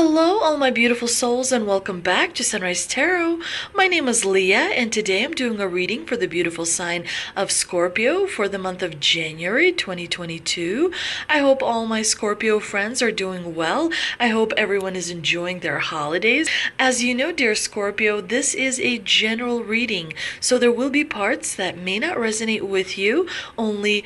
Hello, all my beautiful souls, and welcome back to Sunrise Tarot. My name is Leah, and today I'm doing a reading for the beautiful sign of Scorpio for the month of January 2022. I hope all my Scorpio friends are doing well. I hope everyone is enjoying their holidays. As you know, dear Scorpio, this is a general reading, so there will be parts that may not resonate with you. Only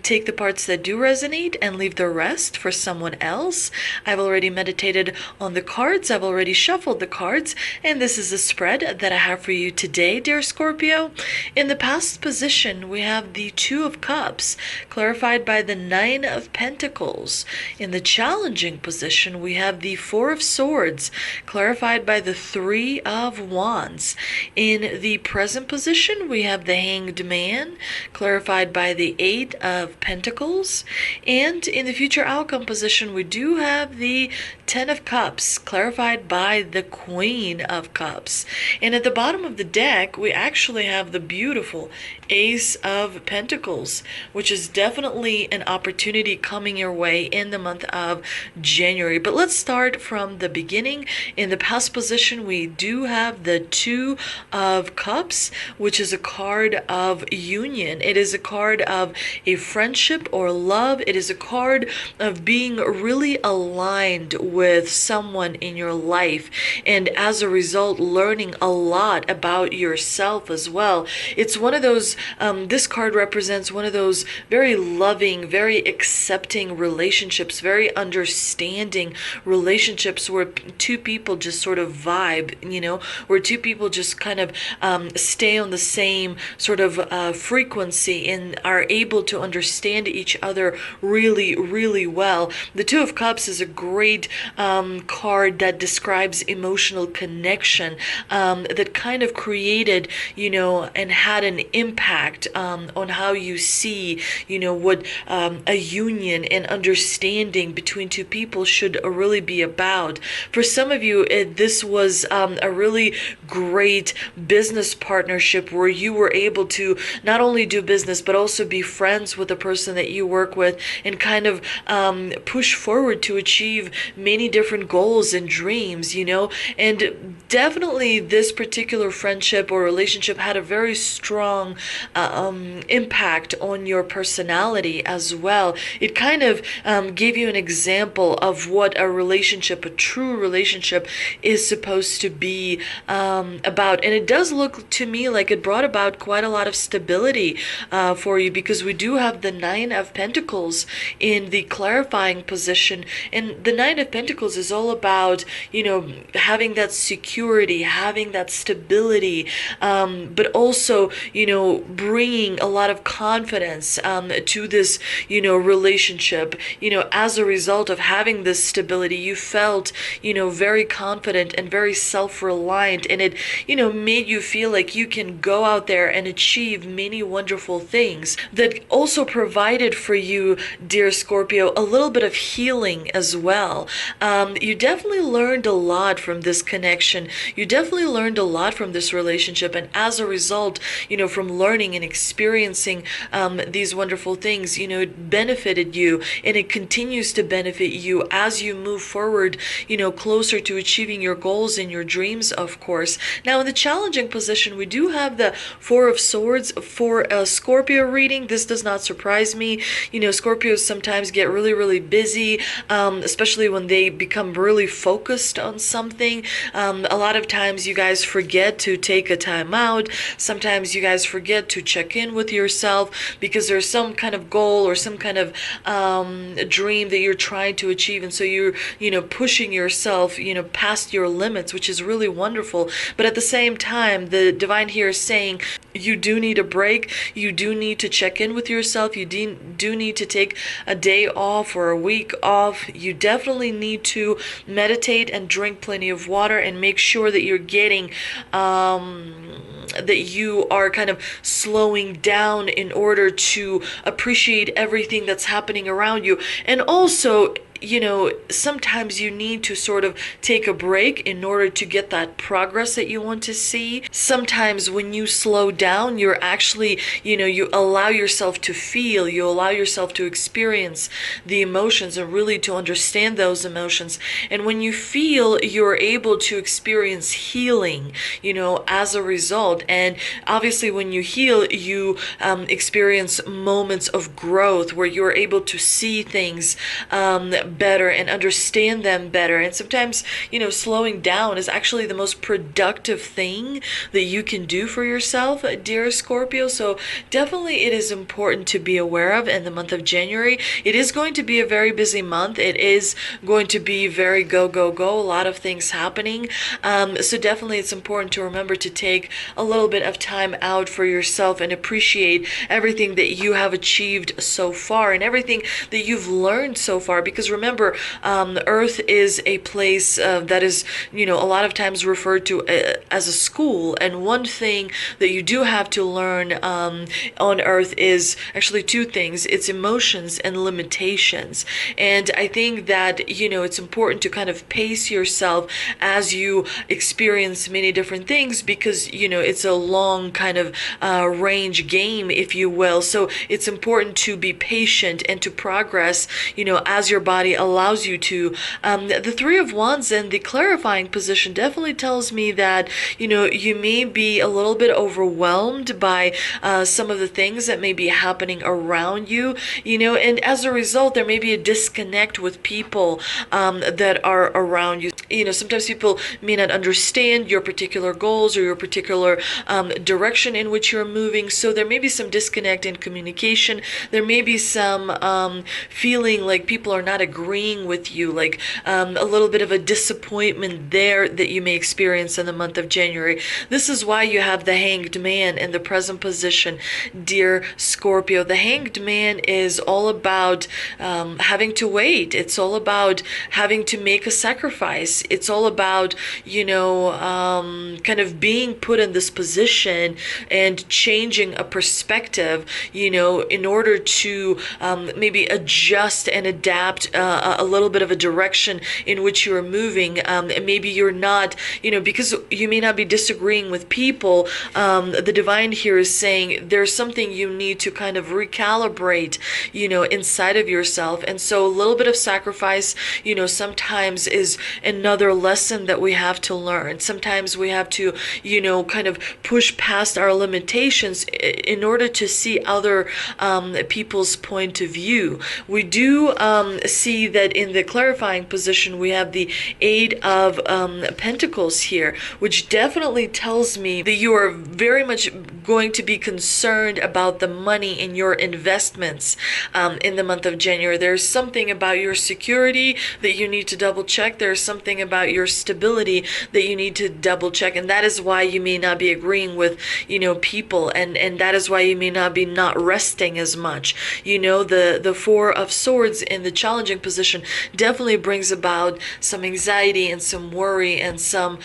take the parts that do resonate and leave the rest for someone else. I've already meditated on the cards. I've already shuffled the cards, and this is the spread that I have for you today, dear Scorpio. In the past position, we have the Two of Cups, clarified by the Nine of Pentacles. In the challenging position, we have the Four of Swords, clarified by the Three of Wands. In the present position, we have the Hanged Man, clarified by the Eight of Pentacles. And in the future outcome position, we do have the Ten of Cups, clarified by the Queen of Cups. And at the bottom of the deck, we actually have the beautiful Ace of Pentacles, which is definitely an opportunity coming your way in the month of January. But let's start from the beginning. In the past position, we do have the Two of Cups, which is a card of union. It is a card of a friendship or love. It is a card of being really aligned with someone in your life, and as a result learning a lot about yourself as well. It's one of those this card represents one of those very loving, very accepting relationships, very understanding relationships where two people just sort of vibe, where two people just kind of stay on the same sort of frequency and are able to understand each other really, really well. The Two of Cups is a great card that describes emotional connection that kind of created, and had an impact on how you see, what a union and understanding between two people should really be about. For some of you, this was a really great business partnership where you were able to not only do business but also be friends with the person that you work with and kind of push forward to achieve many different goals and dreams, and definitely this particular friendship or relationship had a very strong impact on your personality as well. It kind of gave you an example of what a relationship, a true relationship, is supposed to be about. And it does look to me like it brought about quite a lot of stability for you, because we do have the Nine of Pentacles in the clarifying position, and the Nine of Pentacles is all about having that security, having that stability, but also bringing a lot of confidence to this relationship. As a result of having this stability, you felt very confident and very self-reliant, and it made you feel like you can go out there and achieve many wonderful things. That also provided for you, dear Scorpio, a little bit of healing as well. You definitely learned a lot from this connection. You definitely learned a lot from this relationship, and as a result, from learning and experiencing these wonderful things, it benefited you, and it continues to benefit you as you move forward, closer to achieving your goals and your dreams, of course. Now, in the challenging position, we do have the Four of Swords for a Scorpio reading. This does not surprise me. Scorpios sometimes get really, really busy, especially when they become really focused on something. A lot of times you guys forget to take a time out. Sometimes you guys forget to check in with yourself because there's some kind of goal or some kind of dream that you're trying to achieve, and so you're pushing yourself past your limits, which is really wonderful. But at the same time, the divine here is saying you do need a break. You do need to check in with yourself. You do need to take a day off or a week off. You definitely need to meditate and drink plenty of water and make sure that you're getting that you are kind of slowing down in order to appreciate everything that's happening around you. And also, sometimes you need to sort of take a break in order to get that progress that you want to see. Sometimes when you slow down, you're actually, you allow yourself to feel, you allow yourself to experience the emotions and really to understand those emotions. And when you feel, you're able to experience healing, as a result. And obviously when you heal, you experience moments of growth where you're able to see things better and understand them better. And sometimes, slowing down is actually the most productive thing that you can do for yourself, dear Scorpio. So definitely it is important to be aware of in the month of January. It is going to be a very busy month. It is going to be very go, go, go, a lot of things happening. So definitely it's important to remember to take a little bit of time out for yourself and appreciate everything that you have achieved so far and everything that you've learned so far. Because remember, Earth is a place that is, a lot of times referred to as a school. And one thing that you do have to learn on Earth is actually two things. It's emotions and limitations. And I think that, it's important to kind of pace yourself as you experience many different things because, it's a long kind of range game, if you will. So it's important to be patient and to progress, as your body allows you to. The Three of Wands and the clarifying position definitely tells me that, you may be a little bit overwhelmed by some of the things that may be happening around you, and as a result, there may be a disconnect with people that are around you. Sometimes people may not understand your particular goals or your particular direction in which you're moving. So there may be some disconnect in communication. There may be some feeling like people are not agreeing with you, like a little bit of a disappointment there that you may experience in the month of January. This is why you have the Hanged Man in the present position, dear Scorpio. The Hanged Man is all about having to wait. It's all about having to make a sacrifice. It's all about, kind of being put in this position and changing a perspective, in order to maybe adjust and adapt a little bit of a direction in which you are moving. And maybe you're not, because you may not be disagreeing with people. The divine here is saying there's something you need to kind of recalibrate, inside of yourself. And so a little bit of sacrifice, sometimes is another lesson that we have to learn. Sometimes we have to, kind of push past our limitations in order to see other people's point of view. We do see that in the clarifying position, we have the Eight of Pentacles here, which definitely tells me that you are very much going to be concerned about the money in your investments in the month of January. There's something about your security that you need to double check. There's something about your stability that you need to double check. And that is why you may not be agreeing with, people. And that is why you may not be not resting as much. The Four of Swords in the challenging position definitely brings about some anxiety and some worry and some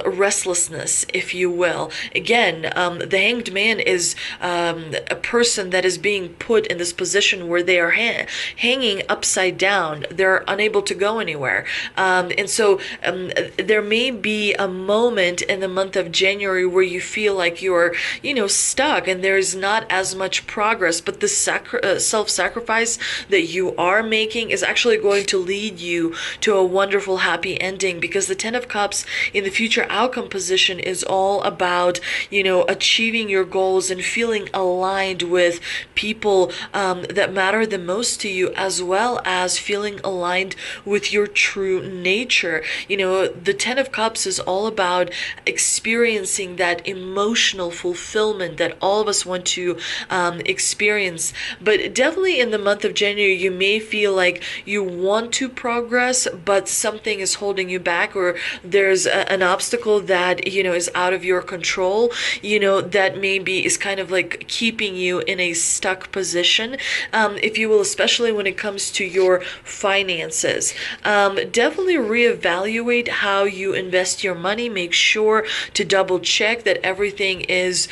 restlessness, if you will. Again, the Hanged Man is a person that is being put in this position where they are hanging upside down. They're unable to go anywhere. And so there may be a moment in the month of January where you feel like you're, stuck and there's not as much progress, but the self-sacrifice that you are making is actually going to lead you to a wonderful, happy ending, because the Ten of Cups in the future outcome position is all about, achieving your goals and feeling aligned with people that matter the most to you, as well as feeling aligned with your true nature. The Ten of Cups is all about experiencing that emotional fulfillment that all of us want to experience. But definitely in the month of January, you may feel like you want to progress, but something is holding you back, or there's an obstacle that, is out of your control, that maybe is kind of like keeping you in a stuck position, if you will, especially when it comes to your finances. Definitely reevaluate reevaluate how you invest your money. Make sure to double check that everything is,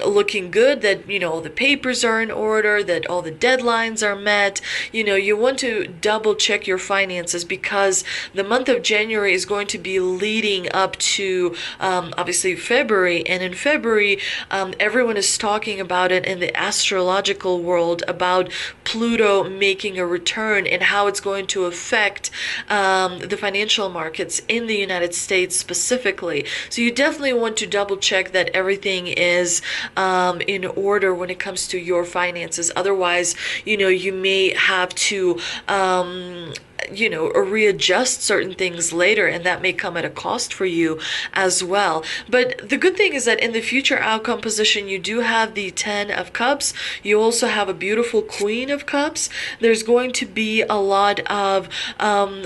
looking good, that, all the papers are in order, that all the deadlines are met. You want to double check your finances, because the month of January is going to be leading up to, obviously, February. And in February, everyone is talking about it in the astrological world, about Pluto making a return and how it's going to affect the financial markets in the United States specifically. So you definitely want to double check that everything is in order when it comes to your finances. Otherwise, you may have to readjust certain things later, and that may come at a cost for you as well. But the good thing is that in the future outcome position, you do have the 10 of Cups. You also have a beautiful Queen of Cups. There's going to be a lot of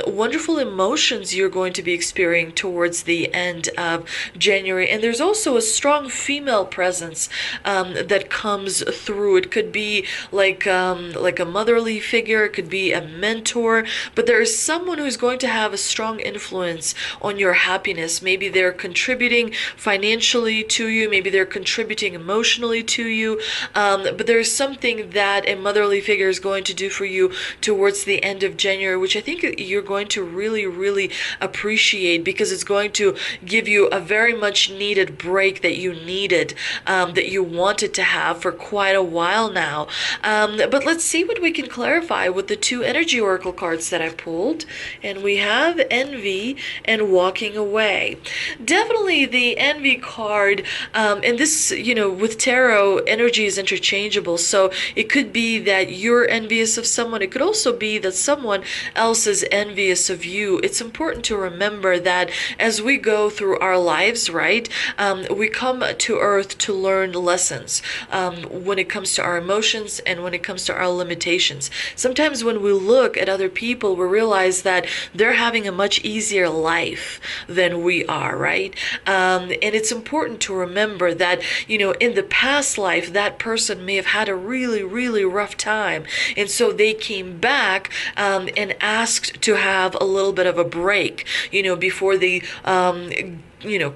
wonderful emotions you're going to be experiencing towards the end of January. And there's also a strong female presence that comes through. It could be like a motherly figure, it could be a mentor, but there is someone who's going to have a strong influence on your happiness. Maybe they're contributing financially to you, maybe they're contributing emotionally to you, but there's something that a motherly figure is going to do for you towards the end of January, which I think you're going to really, really appreciate, because it's going to give you a very much needed break that you needed, that you wanted to have for quite a while now. But let's see what we can clarify with the two energy oracle cards that I pulled. And we have envy and walking away. Definitely the envy card, and this, with tarot, energy is interchangeable. So it could be that you're envious of someone. It could also be that someone else is envious of you. It's important to remember that as we go through our lives, right, we come to earth to learn lessons when it comes to our emotions and when it comes to our limitations. Sometimes when we look at other people, we realize that they're having a much easier life than we are, right? And it's important to remember that, in the past life, that person may have had a really, really rough time. And so they came back and asked to have a little bit of a break, before they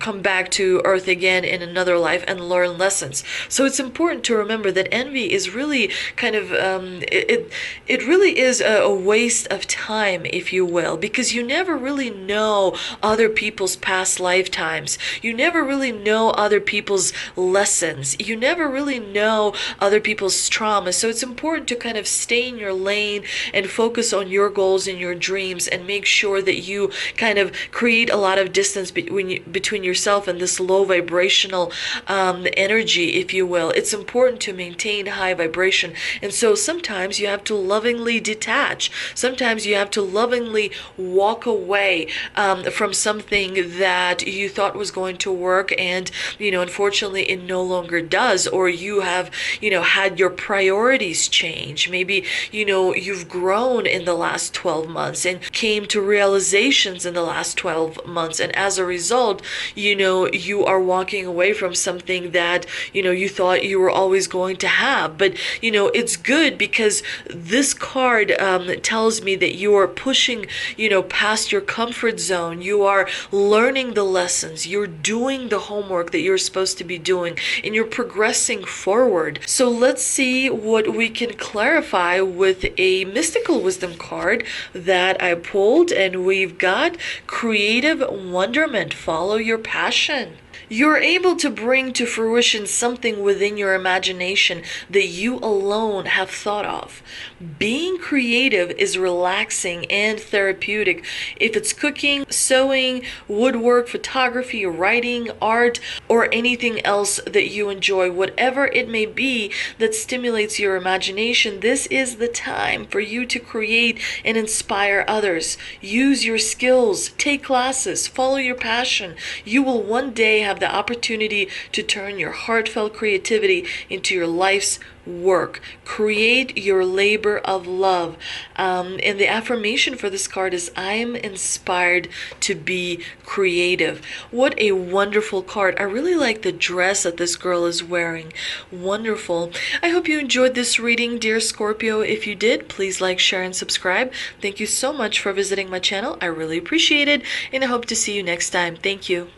come back to earth again in another life and learn lessons. So it's important to remember that envy is really kind of it really is a waste of time, if you will, because you never really know other people's past lifetimes. You never really know other people's lessons. You never really know other people's trauma. So it's important to kind of stay in your lane and focus on your goals and your dreams, and make sure that you kind of create a lot of distance between yourself and this low vibrational energy, if you will. It's important to maintain high vibration. And so sometimes you have to lovingly detach. Sometimes you have to lovingly walk away from something that you thought was going to work, and unfortunately it no longer does, or you have had your priorities change. Maybe you've grown in the last 12 months and came to realizations in the last 12 months, and as a result, you are walking away from something that you thought you were always going to have. But it's good, because this card tells me that you are pushing past your comfort zone. You are learning the lessons, you're doing the homework that you're supposed to be doing, and you're progressing forward. So let's see what we can clarify with a mystical wisdom card that I pulled, and we've got creative wonderment. Follow your passion. You're able to bring to fruition something within your imagination that you alone have thought of. Being creative is relaxing and therapeutic. If it's cooking, sewing, woodwork, photography, writing, art, or anything else that you enjoy, whatever it may be that stimulates your imagination, this is the time for you to create and inspire others. Use your skills, take classes, follow your passion. You will one day have have the opportunity to turn your heartfelt creativity into your life's work. Create your labor of love. And the affirmation for this card is, I'm inspired to be creative. What a wonderful card. I really like the dress that this girl is wearing. Wonderful. I hope you enjoyed this reading, dear Scorpio. If you did, please like, share, and subscribe. Thank you so much for visiting my channel. I really appreciate it, and I hope to see you next time. Thank you.